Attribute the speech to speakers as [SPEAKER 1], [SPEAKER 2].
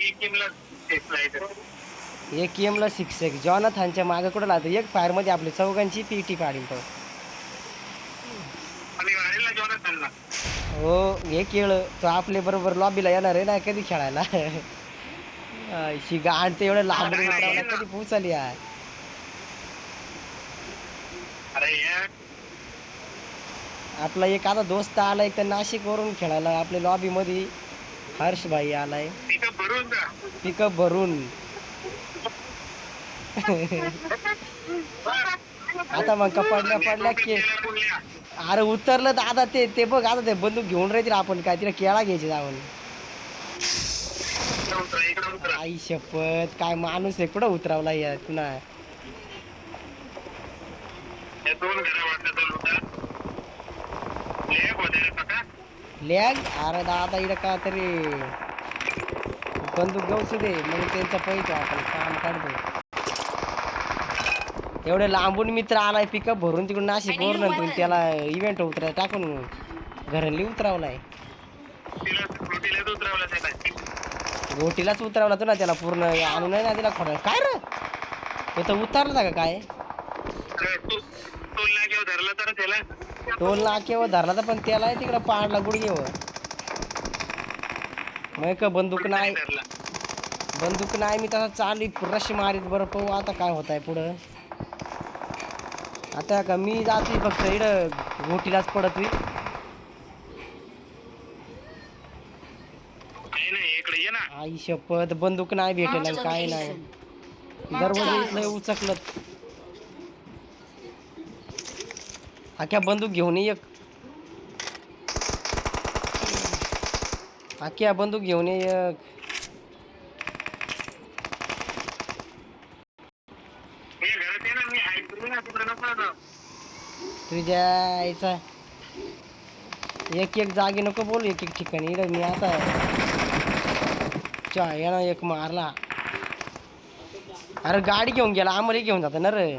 [SPEAKER 1] एक ला 6 जॉनथनच्या मागे कुठं लागतं एक फायर मध्ये आपली चौघांची पीटी पाडीन तो. हो हे खेळ तो आपल्या बरोबर लॉबीला येणार आहे ना कधी खेळायला. शिगा आणि ते एवढं लांब कधी पोहोचली यार. आपला एक आता दोस्त आलाय तर नाशिक वरून खेळायला आपल्या लॉबी मध्ये हर्ष भाई आलाय पिकअप भरून. आता मग पडल्या की अरे उतरलं तर आता ते बघ आता ते बंदूक घेऊन राहतील आपण काय तिला केळा घ्यायचे जाऊन. आई शपथ काय माणूस आहे कुठं उतरावला या पुन्हा. लॅग अरे दादा इकडं का तरी बंदूक घेऊच दे मग त्यांचा पैसा आपण काम काढतो. एवढे लांबून मित्र आलाय पिकअप भरून तिकडून नाशिक वरून त्याला इव्हेंट उतराय टाकून घरली उतरावलाय. गोटीलाच उतरवला तू ना त्याला पूर्ण आणून नाही ना तिला खोटा काय रे तो तर उतरला का काय. टोल नाक्यावर धरला तर पण त्याला तिकडं पाडला गुडघेवर. मग का बंदूक नाही मी तसा चालू रश मारीत बरं पाहू आता काय होत आहे पुढं. आता का मी जातोय फक्त इकडं गोटीलाच पडत आई शपथ बंदूक नाही भेटेल काय नाही. दरवाजे इथलं उचकलं अख्या बंदूक घेऊन एक अख्या बंदूक घेऊन एक तुझ्या याचा एक जागी नको बोल एक ठिकाणी मी आता यानं एक मारला. अरे गाडी घेऊन गेला आम्हाला घेऊन जात ना रे.